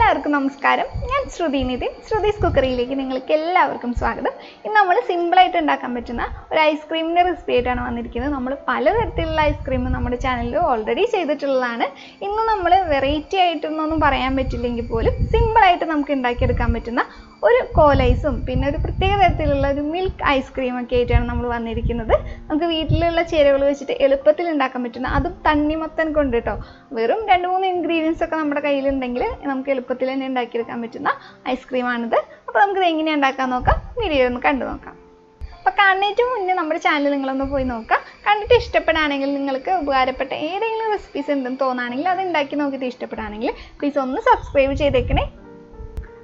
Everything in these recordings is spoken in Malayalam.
എല്ലാവർക്കും നമസ്കാരം. ഞാൻ ശ്രുതി നിതിൻ. ശ്രുതീസ് കുക്കറിയിലേക്ക് നിങ്ങൾക്ക് എല്ലാവർക്കും സ്വാഗതം. ഇന്ന് നമ്മൾ സിമ്പിളായിട്ട് ഉണ്ടാക്കാൻ പറ്റുന്ന ഒരു ഐസ്ക്രീമിൻ്റെ റെസിപ്പി ആയിട്ടാണ് വന്നിരിക്കുന്നത്. നമ്മൾ പലതരത്തിലുള്ള ഐസ്ക്രീം നമ്മുടെ ചാനലിൽ ഓൾറെഡി ചെയ്തിട്ടുള്ളതാണ്. ഇന്ന് നമ്മൾ വെറൈറ്റി ആയിട്ടൊന്നും പറയാൻ പറ്റില്ലെങ്കിൽ പോലും സിമ്പിളായിട്ട് നമുക്ക് ഉണ്ടാക്കിയെടുക്കാൻ പറ്റുന്ന ഒരു കോലൈസും പിന്നെ ഒരു പ്രത്യേക തരത്തിലുള്ള ഒരു മിൽക്ക് ഐസ്ക്രീമൊക്കെ ആയിട്ടാണ് നമ്മൾ വന്നിരിക്കുന്നത്. നമുക്ക് വീട്ടിലുള്ള ചേരുവകൾ വെച്ചിട്ട് എളുപ്പത്തിൽ ഉണ്ടാക്കാൻ പറ്റുന്ന, അതും തണ്ണിമത്തൻ കൊണ്ട് കേട്ടോ. വെറും 2-3 ഇൻഗ്രീഡിയൻസ് ഒക്കെ നമ്മുടെ കയ്യിലുണ്ടെങ്കിൽ നമുക്ക് എളുപ്പത്തിൽ തന്നെ ഉണ്ടാക്കിയെടുക്കാൻ പറ്റുന്ന ഐസ്ക്രീമാണിത്. അപ്പോൾ നമുക്കിത് എങ്ങനെയാണ് ഉണ്ടാക്കാൻ നോക്കാം. വീഡിയോ ഒന്ന് കണ്ടു നോക്കാം. അപ്പോൾ കാണുന്നതിന് മുന്നേ നമ്മുടെ ചാനൽ നിങ്ങളൊന്ന് പോയി നോക്കാം. കണ്ടിട്ട് ഇഷ്ടപ്പെടുകയാണെങ്കിൽ, നിങ്ങൾക്ക് ഉപകാരപ്പെട്ട ഏതെങ്കിലും റെസിപ്പീസ് ഉണ്ടെന്ന് തോന്നുകയാണെങ്കിൽ അത് ഉണ്ടാക്കി നോക്കിയിട്ട് ഇഷ്ടപ്പെടുകയാണെങ്കിൽ പ്ലീസ് ഒന്ന് സബ്സ്ക്രൈബ് ചെയ്തേക്കണേ.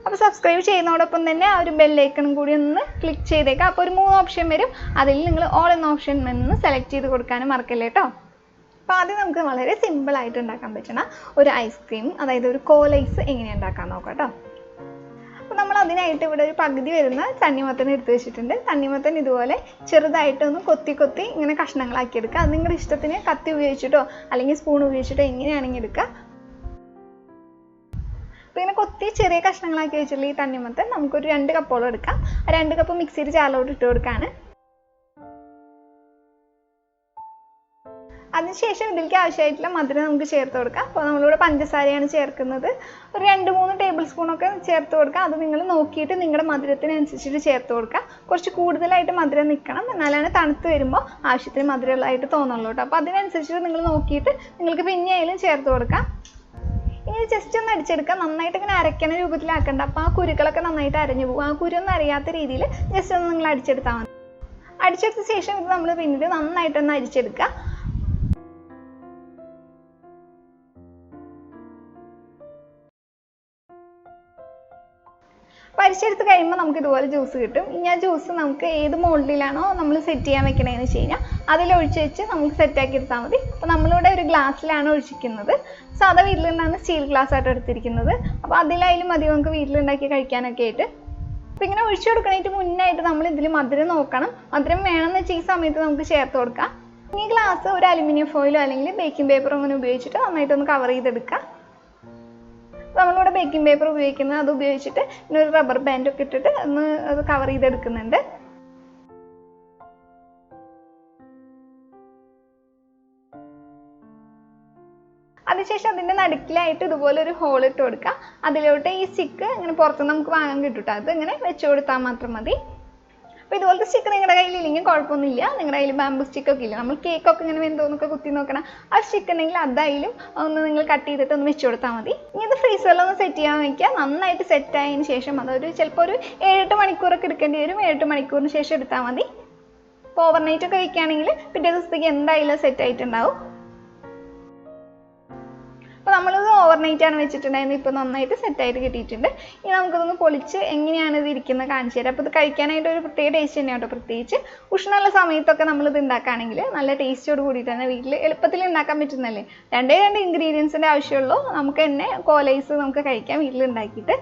അപ്പോൾ സബ്സ്ക്രൈബ് ചെയ്യുന്നതോടൊപ്പം തന്നെ ആ ഒരു ബെല്ലൈക്കണും കൂടി ഒന്ന് ക്ലിക്ക് ചെയ്തേക്കാം. അപ്പോൾ ഒരു 3 ഓപ്ഷൻ വരും. അതിൽ നിങ്ങൾ ഓൾ എന്ന ഓപ്ഷൻ ഒന്ന് സെലക്ട് ചെയ്ത് കൊടുക്കാനും മറക്കല്ലേ കേട്ടോ. അപ്പോൾ ആദ്യം നമുക്ക് വളരെ സിമ്പിളായിട്ട് ഉണ്ടാക്കാൻ പറ്റുന്ന ഒരു ഐസ്ക്രീം, അതായത് ഒരു കോലൈസ് എങ്ങനെ ഉണ്ടാക്കാൻ നോക്കാം കേട്ടോ. അപ്പോൾ നമ്മൾ അതിനായിട്ട് ഇവിടെ ഒരു പകുതി വരുന്ന തണ്ണിമത്തൻ എടുത്ത് വെച്ചിട്ടുണ്ട്. തണ്ണിമത്തൻ ഇതുപോലെ ചെറുതായിട്ടൊന്ന് കൊത്തി ഇങ്ങനെ കഷ്ണങ്ങളാക്കി എടുക്കുക. അത് നിങ്ങളുടെ ഇഷ്ടത്തിന് കത്തി ഉപയോഗിച്ചിട്ടോ അല്ലെങ്കിൽ സ്പൂൺ ഉപയോഗിച്ചിട്ടോ എങ്ങനെയാണെങ്കിൽ എടുക്കുക. അപ്പോൾ ഇങ്ങനെ കൊത്തി ചെറിയ കഷ്ണങ്ങളാക്കി വെച്ചിട്ടുള്ള ഈ തണ്ണിമത്തൻ നമുക്കൊരു 2 കപ്പോളം എടുക്കാം. ആ 2 കപ്പ് മിക്സിയുടെ ജാറിലോട്ട് ഇട്ട് കൊടുക്കുകയാണ്. അതിനുശേഷം ഇതിലേക്ക് ആവശ്യമായിട്ടുള്ള മധുരം നമുക്ക് ചേർത്ത് കൊടുക്കാം. അപ്പോൾ നമ്മളിവിടെ പഞ്ചസാരയാണ് ചേർക്കുന്നത്. ഒരു 2-3 ടേബിൾ സ്പൂണൊക്കെ ചേർത്ത് കൊടുക്കാം. അത് നിങ്ങൾ നോക്കിയിട്ട് നിങ്ങളുടെ മധുരത്തിനനുസരിച്ചിട്ട് ചേർത്ത് കൊടുക്കുക. കുറച്ച് കൂടുതലായിട്ട് മധുരം നിൽക്കണം, എന്നാലാണ് തണുത്ത് വരുമ്പോൾ ആവശ്യത്തിന് മധുരമുള്ളതായിട്ട് തോന്നുള്ളൂ കേട്ടോ. അപ്പോൾ അതിനനുസരിച്ചിട്ട് നിങ്ങൾ നോക്കിയിട്ട് നിങ്ങൾക്ക് പിന്നെ ആയാലും ചേർത്ത് കൊടുക്കാം. ഇനി ജസ്റ്റ് ഒന്ന് അടിച്ചെടുക്കാം. നന്നായിട്ട് ഇങ്ങനെ അരയ്ക്കണ രൂപത്തിലാക്കണ്ട. അപ്പോൾ ആ കുരുക്കളൊക്കെ നന്നായിട്ട് അരഞ്ഞു പോകും. ആ കുരൊന്നും അറിയാത്ത രീതിയിൽ ജസ്റ്റ് ഒന്ന് നിങ്ങൾ അടിച്ചെടുത്താൽ മതി. അടിച്ചെടുത്ത ശേഷം ഇത് നമ്മൾ പിന്നീട് നന്നായിട്ടൊന്ന് അരിച്ചെടുക്കുക. അരിച്ചെടുത്ത് കഴിയുമ്പോൾ നമുക്ക് ഇതുപോലെ ജ്യൂസ് കിട്ടും. ഇനി ആ ജ്യൂസ് നമുക്ക് ഏത് മോൾഡിലാണോ നമ്മൾ സെറ്റ് ചെയ്യാൻ വെക്കണതെന്ന് വെച്ച് കഴിഞ്ഞാൽ അതിലൊഴിച്ച് വെച്ച് നമുക്ക് സെറ്റാക്കി എടുത്താൽ മതി. അപ്പോൾ നമ്മളിവിടെ ഒരു ഗ്ലാസ്സിലാണ് ഒഴിച്ചിരിക്കുന്നത്. സാധാ വീട്ടിലുണ്ടാകുന്ന സ്റ്റീൽ ഗ്ലാസ് ആയിട്ട് എടുത്തിരിക്കുന്നത്. അപ്പോൾ അതിലായാലും മതി നമുക്ക് വീട്ടിലുണ്ടാക്കി കഴിക്കാനൊക്കെ ആയിട്ട്. അപ്പോൾ ഇങ്ങനെ ഒഴിച്ചു കൊടുക്കണേറ്റ് മുന്നായിട്ട് നമ്മൾ ഇതിൽ മധുരം നോക്കണം. മധുരം വേണമെന്ന് വെച്ചാൽ ഈ സമയത്ത് നമുക്ക് ചേർത്ത് കൊടുക്കാം. ഈ ഗ്ലാസ് ഒരു അലുമിനിയം ഫോയിലോ അല്ലെങ്കിൽ ബേക്കിംഗ് പേപ്പറോ അങ്ങനെ ഉപയോഗിച്ചിട്ട് നന്നായിട്ടൊന്ന് കവർ ചെയ്തെടുക്കുക. നമ്മളിവിടെ ബേക്കിംഗ് പേപ്പർ ഉപയോഗിക്കുന്നത്, അത് ഉപയോഗിച്ചിട്ട് പിന്നെ ഒരു റബ്ബർ ബാൻഡൊക്കെ ഇട്ടിട്ട് ഒന്ന് അത് കവർ ചെയ്തെടുക്കുന്നുണ്ട്. അതിനുശേഷം അതിൻ്റെ നടുക്കിലായിട്ട് ഇതുപോലെ ഒരു ഹോൾ ഇട്ട് കൊടുക്കുക. അതിലോട്ട് ഈ സ്റ്റിക്ക് ഇങ്ങനെ പുറത്ത് നമുക്ക് വാങ്ങാൻ കിട്ടും. അത് ഇങ്ങനെ വെച്ച് കൊടുത്താൽ മാത്രം മതി. അപ്പോൾ ഇതുപോലത്തെ സ്റ്റിക്ക് നിങ്ങളുടെ കയ്യിലില്ലെങ്കിൽ കുഴപ്പമൊന്നുമില്ല. നിങ്ങളുടെ കയ്യിൽ ബാമ്പു സ്റ്റിക്കൊക്കെ ഇല്ല, നമ്മൾ കേക്കൊക്കെ ഇങ്ങനെ വെന്തോന്നൊക്കെ കുത്തി നോക്കണം, ആ സ്റ്റിക്ക് ഉണ്ടെങ്കിൽ അതായാലും ഒന്ന് നിങ്ങൾ കട്ട് ചെയ്തിട്ട് ഒന്ന് വെച്ച് കൊടുത്താൽ മതി. ഇനി ഇത് ഫ്രീസറിലൊന്ന് സെറ്റ് ചെയ്യാൻ വയ്ക്കുക. നന്നായിട്ട് സെറ്റ് ആയതിന് ശേഷം അതൊരു ചിലപ്പോൾ ഒരു 7-8 മണിക്കൂറൊക്കെ എടുക്കേണ്ടി വരും. 7-8 മണിക്കൂറിന് ശേഷം എടുത്താൽ മതി. അപ്പോൾ ഓവർനൈറ്റ് ഒക്കെ വയ്ക്കുകയാണെങ്കിൽ പിറ്റേ ദിവസത്തേക്ക് എന്തായാലും സെറ്റ് ആയിട്ടുണ്ടാവും. അപ്പോൾ നമ്മളിത് ഓവർനൈറ്റാണ് വെച്ചിട്ടുണ്ടായിരുന്നു. ഇപ്പോൾ നന്നായിട്ട് സെറ്റായിട്ട് കിട്ടിയിട്ടുണ്ട്. ഇനി നമുക്കിതൊന്ന് പൊളിച്ച് എങ്ങനെയാണ് ഇത് ഇരിക്കുന്നത് കാണിച്ചു തരാം. അപ്പോൾ ഇത് കഴിക്കാനായിട്ട് ഒരു പ്രത്യേക ടേസ്റ്റ് തന്നെയാണ് കേട്ടോ. പ്രത്യേകിച്ച് ഉഷ്ണമുള്ള സമയത്തൊക്കെ നമ്മളിത് ഉണ്ടാക്കുകയാണെങ്കിൽ നല്ല ടേസ്റ്റോട് കൂടിയിട്ട് തന്നെ വീട്ടിൽ എളുപ്പത്തിൽ ഉണ്ടാക്കാൻ പറ്റുന്നല്ലേ. 2 ഇൻഗ്രീഡിയൻസിൻ്റെ ആവശ്യമുള്ളൂ. നമുക്ക് തന്നെ കോലൈസ് നമുക്ക് കഴിക്കാം വീട്ടിൽ ഉണ്ടാക്കിയിട്ട്.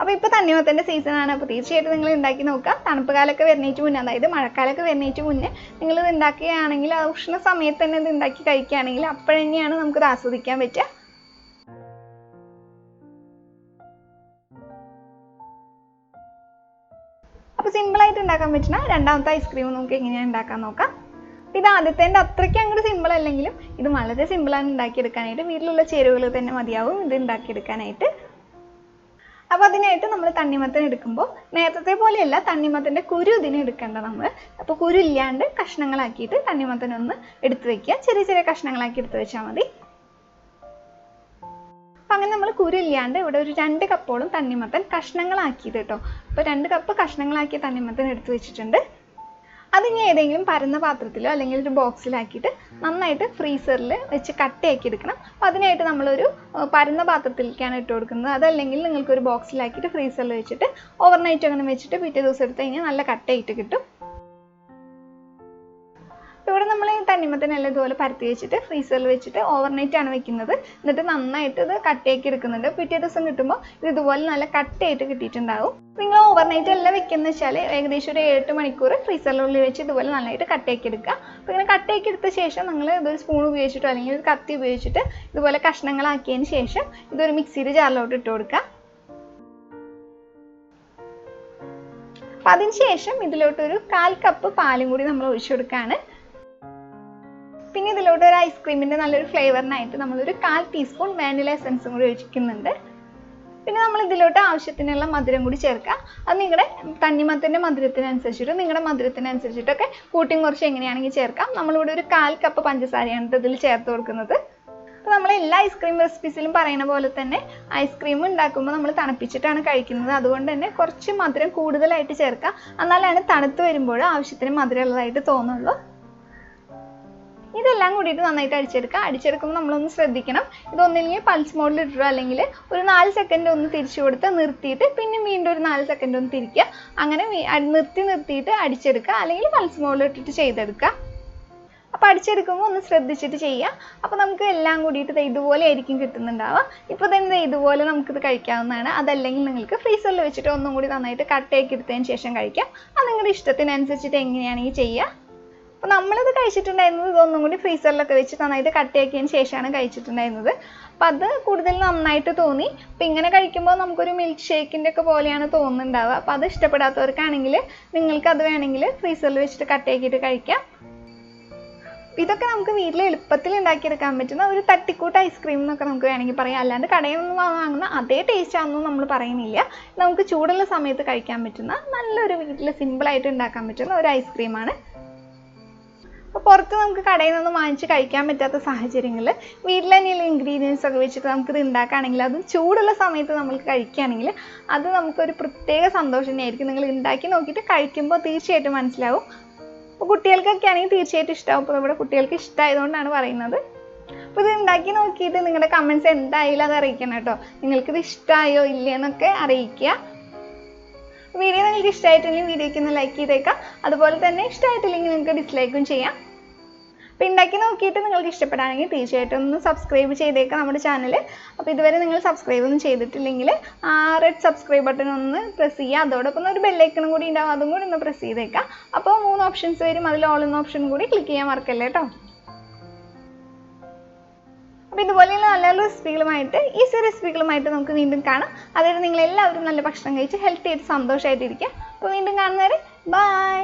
അപ്പോൾ ഇപ്പോൾ തണ്ണിമത്തൻ്റെ സീസണാണ്. അപ്പോൾ തീർച്ചയായിട്ടും നിങ്ങൾ ഉണ്ടാക്കി നോക്കുക. തണുപ്പ് കാലമൊക്കെ വരുന്നതിന് മുന്നേ, അതായത് മഴക്കാലമൊക്കെ വരുന്നതിന് മുന്നേ നിങ്ങളിത് ഉണ്ടാക്കുകയാണെങ്കിൽ, ആ ഉഷ്ണ സമയത്ത് തന്നെ ഇത് ഉണ്ടാക്കി കഴിക്കുകയാണെങ്കിൽ അപ്പോഴന്നെയാണ് നമുക്കിത് ആസ്വദിക്കാൻ പറ്റുക. അപ്പോൾ സിമ്പിളായിട്ട് ഉണ്ടാക്കാൻ പറ്റുന്ന രണ്ടാമത്തെ ഐസ്ക്രീം നമുക്ക് എങ്ങനെയാണ് ഉണ്ടാക്കാൻ നോക്കാം. ഇത് ആദ്യത്തേൻ്റെ അത്രയ്ക്ക് അങ്ങോട്ട് സിമ്പിൾ അല്ലെങ്കിലും ഇത് വളരെ സിമ്പിളാണ് ഉണ്ടാക്കിയെടുക്കാനായിട്ട്. വീട്ടിലുള്ള ചേരുവകൾ തന്നെ മതിയാവും ഇത് ഉണ്ടാക്കിയെടുക്കാനായിട്ട്. അപ്പോൾ അതിനായിട്ട് നമ്മൾ തണ്ണിമത്തൻ എടുക്കുമ്പോൾ നേരത്തെ പോലെയല്ല, തണ്ണിമത്തൻ്റെ കുരു ഇതിന് എടുക്കേണ്ട നമ്മൾ. അപ്പോൾ കുരു ഇല്ലാണ്ട് കഷ്ണങ്ങളാക്കിയിട്ട് തണ്ണിമത്തനൊന്ന് എടുത്ത് വയ്ക്കുക. ചെറിയ കഷ്ണങ്ങളാക്കി എടുത്ത് വെച്ചാൽ മതി. അപ്പം അങ്ങനെ നമ്മൾ കുരു ഇല്ലാണ്ട് ഇവിടെ ഒരു 2 കപ്പോളം തണ്ണിമത്തൻ കഷ്ണങ്ങളാക്കിയത് കേട്ടോ. അപ്പോൾ 2 കപ്പ് കഷ്ണങ്ങളാക്കിയ തണ്ണിമത്തൻ എടുത്ത് വെച്ചിട്ടുണ്ട്. അതിനി ഏതെങ്കിലും പരന്ന പാത്രത്തിലോ അല്ലെങ്കിൽ ഒരു ബോക്സിലാക്കിയിട്ട് നന്നായിട്ട് ഫ്രീസറിൽ വെച്ച് കട്ടയാക്കി എടുക്കണം. അപ്പോൾ അതിനായിട്ട് നമ്മളൊരു പരന്ന പാത്രത്തിലേക്കാണ് ഇട്ട് കൊടുക്കുന്നത്. അതല്ലെങ്കിൽ നിങ്ങൾക്കൊരു ബോക്സിലാക്കിയിട്ട് ഫ്രീസറിൽ വെച്ചിട്ട് ഓവർനൈറ്റ് അങ്ങനെ വെച്ചിട്ട് പിറ്റേ ദിവസം എടുത്ത് കഴിഞ്ഞാൽ നല്ല കട്ടയായിട്ട് കിട്ടും. അപ്പോൾ ഇവിടെ നമ്മൾ തണ്ണിമത്തനെല്ലാം ഇതുപോലെ പരത്തി വെച്ചിട്ട് ഫ്രീസറിൽ വെച്ചിട്ട് ഓവർനൈറ്റ് ആണ് വെക്കുന്നത്. എന്നിട്ട് നന്നായിട്ട് ഇത് കട്ടയാക്കി എടുക്കുന്നുണ്ട്. പിറ്റേ ദിവസം കിട്ടുമ്പോൾ ഇത് ഇതുപോലെ നല്ല കട്ടയായിട്ട് കിട്ടിയിട്ടുണ്ടാവും. നിങ്ങൾ ഓവർനൈറ്റ് എല്ലാം വെക്കുന്നത് വെച്ചാൽ ഏകദേശം ഒരു 7-8 മണിക്കൂർ ഫ്രീസറിനുള്ളിൽ വെച്ച് ഇതുപോലെ നന്നായിട്ട് കട്ടയാക്കി എടുക്കുക. അപ്പോൾ ഇങ്ങനെ കട്ടയാക്കി എടുത്ത ശേഷം നിങ്ങൾ ഇതൊരു സ്പൂൺ ഉപയോഗിച്ചിട്ടോ അല്ലെങ്കിൽ ഒരു കത്തി ഉപയോഗിച്ചിട്ട് ഇതുപോലെ കഷ്ണങ്ങളാക്കിയതിന് ശേഷം ഇതൊരു മിക്സിയുടെ ജാറിലോട്ട് ഇട്ട് കൊടുക്കുക. അപ്പം അതിനുശേഷം ഇതിലോട്ടൊരു 1/4 കപ്പ് പാലും കൂടി നമ്മൾ ഒഴിച്ചു കൊടുക്കുകയാണ്. പിന്നെ ഇതിലോട്ട് ഒരു ഐസ്ക്രീമിൻ്റെ നല്ലൊരു ഫ്ലേവറിനായിട്ട് നമ്മളൊരു 1/4 ടീസ്പൂൺ വാനില എസൻസും കൂടി ഒഴിക്കുന്നുണ്ട്. പിന്നെ നമ്മൾ ഇതിലോട്ട് ആവശ്യത്തിനുള്ള മധുരം കൂടി ചേർക്കുക. അത് നിങ്ങളുടെ തണ്ണിമത്തൻ്റെ മധുരത്തിനനുസരിച്ചിട്ട് നിങ്ങളുടെ മധുരത്തിനനുസരിച്ചിട്ടൊക്കെ കൂട്ടിയും കുറച്ച് എങ്ങനെയാണെങ്കിൽ ചേർക്കാം. നമ്മളിവിടെ ഒരു 1/4 കപ്പ് പഞ്ചസാരയാണ് ഇതിൽ ചേർത്ത് കൊടുക്കുന്നത്. അപ്പോൾ നമ്മൾ എല്ലാ ഐസ്ക്രീം റെസിപ്പീസിലും പറയുന്ന പോലെ തന്നെ ഐസ്ക്രീം ഉണ്ടാക്കുമ്പോൾ നമ്മൾ തണുപ്പിച്ചിട്ടാണ് കഴിക്കുന്നത്. അതുകൊണ്ട് തന്നെ കുറച്ച് മധുരം കൂടുതലായിട്ട് ചേർക്കുക. എന്നാലാണ് തണുത്ത് വരുമ്പോൾ ആവശ്യത്തിന് മധുരമുള്ളതായിട്ട് തോന്നുള്ളൂ. ഇതെല്ലാം കൂടിയിട്ട് നന്നായിട്ട് അടിച്ചെടുക്കുമ്പോൾ നമ്മളൊന്ന് ശ്രദ്ധിക്കണം. ഇതൊന്നില്ലെങ്കിൽ പൾസ് മോഡിൽ ഇടുക, അല്ലെങ്കിൽ ഒരു 4 സെക്കൻഡ് ഒന്ന് തിരിച്ചു കൊടുത്ത് നിർത്തിയിട്ട് പിന്നെ വീണ്ടും ഒരു 4 സെക്കൻഡ് ഒന്ന് തിരിക്കുക. അങ്ങനെ നിർത്തിയിട്ട് അടിച്ചെടുക്കുക, അല്ലെങ്കിൽ പൾസ് മോഡിൽ ഇട്ടിട്ട് ചെയ്തെടുക്കുക. അപ്പോൾ അടിച്ചെടുക്കുമ്പോൾ ഒന്ന് ശ്രദ്ധിച്ചിട്ട് ചെയ്യുക. അപ്പോൾ നമുക്ക് എല്ലാം കൂടിയിട്ട് ഇതുപോലെ ആയിരിക്കും കിട്ടുന്നുണ്ടാവുക. ഇപ്പോൾ തന്നെ ഇതുപോലെ നമുക്കിത് കഴിക്കാവുന്നതാണ്. അതല്ലെങ്കിൽ നിങ്ങൾക്ക് ഫ്രീസറിൽ വെച്ചിട്ട് ഒന്നും കൂടി നന്നായിട്ട് കട്ടയാക്കി എടുത്തതിന് ശേഷം കഴിക്കാം. അത് നിങ്ങളുടെ ഇഷ്ടത്തിനനുസരിച്ചിട്ട് എങ്ങനെയാണെങ്കിൽ ചെയ്യുക. അപ്പോൾ നമ്മളിത് കഴിച്ചിട്ടുണ്ടായിരുന്നത് ഇതൊന്നും കൂടി ഫ്രീസറിലൊക്കെ വെച്ച് നന്നായിട്ട് കട്ടയാക്കിയതിന് ശേഷമാണ് കഴിച്ചിട്ടുണ്ടായിരുന്നത്. അപ്പോൾ അത് കൂടുതൽ നന്നായിട്ട് തോന്നി. അപ്പോൾ ഇങ്ങനെ കഴിക്കുമ്പോൾ നമുക്കൊരു മിൽക്ക് ഷേക്കിൻ്റെ ഒക്കെ പോലെയാണ് തോന്നുന്നുണ്ടാവുക. അപ്പോൾ അത് ഇഷ്ടപ്പെടാത്തവർക്കാണെങ്കിൽ നിങ്ങൾക്ക് അത് വേണമെങ്കിൽ ഫ്രീസറിൽ വെച്ചിട്ട് കട്ടയാക്കിയിട്ട് കഴിക്കാം. ഇതൊക്കെ നമുക്ക് വീട്ടിൽ എളുപ്പത്തിൽ ഉണ്ടാക്കിയെടുക്കാൻ പറ്റുന്ന ഒരു തട്ടിക്കൂട്ട് ഐസ്ക്രീം എന്നൊക്കെ നമുക്ക് വേണമെങ്കിൽ പറയാം. അല്ലാണ്ട് കടയിൽ നിന്ന് വാങ്ങുന്ന അതേ ടേസ്റ്റ് ആണെന്നും നമ്മൾ പറയുന്നില്ല. നമുക്ക് ചൂടുള്ള സമയത്ത് കഴിക്കാൻ പറ്റുന്ന നല്ലൊരു വീട്ടിൽ സിമ്പിളായിട്ട് ഉണ്ടാക്കാൻ പറ്റുന്ന ഒരു ഐസ്ക്രീമാണ്. അപ്പോൾ പുറത്ത് നമുക്ക് കടയിൽ നിന്ന് വാങ്ങിച്ച് കഴിക്കാൻ പറ്റാത്ത സാഹചര്യങ്ങളിൽ വീട്ടിൽ തന്നെയുള്ള ഇൻഗ്രീഡിയൻസ് ഒക്കെ വെച്ചിട്ട് നമുക്കിത് ഉണ്ടാക്കുകയാണെങ്കിൽ, അത് ചൂടുള്ള സമയത്ത് നമുക്ക് കഴിക്കുകയാണെങ്കിൽ അത് നമുക്കൊരു പ്രത്യേക സന്തോഷം തന്നെയായിരിക്കും. നിങ്ങൾ ഉണ്ടാക്കി നോക്കിയിട്ട് കഴിക്കുമ്പോൾ തീർച്ചയായിട്ടും മനസ്സിലാവും. അപ്പോൾ കുട്ടികൾക്കൊക്കെ ആണെങ്കിൽ തീർച്ചയായിട്ടും ഇഷ്ടമാവും. അപ്പോൾ ഇവിടെ കുട്ടികൾക്ക് ഇഷ്ടമായതുകൊണ്ടാണ് പറയുന്നത്. അപ്പോൾ ഇത് ഉണ്ടാക്കി നോക്കിയിട്ട് നിങ്ങളുടെ കമൻറ്റ്സ് എന്തായാലും അത് അറിയിക്കണം കേട്ടോ. നിങ്ങൾക്കിത് ഇഷ്ടമായോ ഇല്ലയെന്നൊക്കെ അറിയിക്കുക. വീഡിയോ നിങ്ങൾക്ക് ഇഷ്ടമായിട്ടില്ലെങ്കിൽ വീഡിയോയ്ക്ക് ഒന്ന് ലൈക്ക് ചെയ്തേക്കാം. അതുപോലെ തന്നെ ഇഷ്ടമായിട്ടില്ലെങ്കിൽ നിങ്ങൾക്ക് ഡിസ്ലൈക്കും ചെയ്യാം. അപ്പോൾ ഉണ്ടാക്കി നോക്കിയിട്ട് നിങ്ങൾക്ക് ഇഷ്ടപ്പെടുകയാണെങ്കിൽ തീർച്ചയായിട്ടും ഒന്ന് സബ്സ്ക്രൈബ് ചെയ്തേക്കാം നമ്മുടെ ചാനൽ. അപ്പോൾ ഇതുവരെ നിങ്ങൾ സബ്സ്ക്രൈബ് ഒന്നും ചെയ്തിട്ടില്ലെങ്കിൽ ആ റെഡ് സബ്സ്ക്രൈബ് ബട്ടൺ ഒന്ന് പ്രസ് ചെയ്യുക. അതോടൊപ്പം ഒരു ബെല്ലൈക്കണും കൂടി ഉണ്ടാവും, അതും കൂടി ഒന്ന് പ്രസ് ചെയ്തേക്കാം. അപ്പോൾ 3 ഓപ്ഷൻസ് വരും. അതിൽ ഓൾ എന്ന ഓപ്ഷൻ കൂടി ക്ലിക്ക് ചെയ്യാൻ മറക്കല്ലേ കേട്ടോ. അപ്പോൾ ഇതുപോലെയുള്ള നല്ല നല്ല റെസിപ്പികളുമായിട്ട് ഈസി റെസിപ്പികളുമായിട്ട് നമുക്ക് വീണ്ടും കാണാം. അതായത് നിങ്ങളെല്ലാവരും നല്ല ഭക്ഷണം കഴിച്ച് ഹെൽത്തി ആയിട്ട് സന്തോഷമായിട്ടിരിക്കുക. അപ്പോൾ വീണ്ടും കാണുന്നവരെ ബൈ.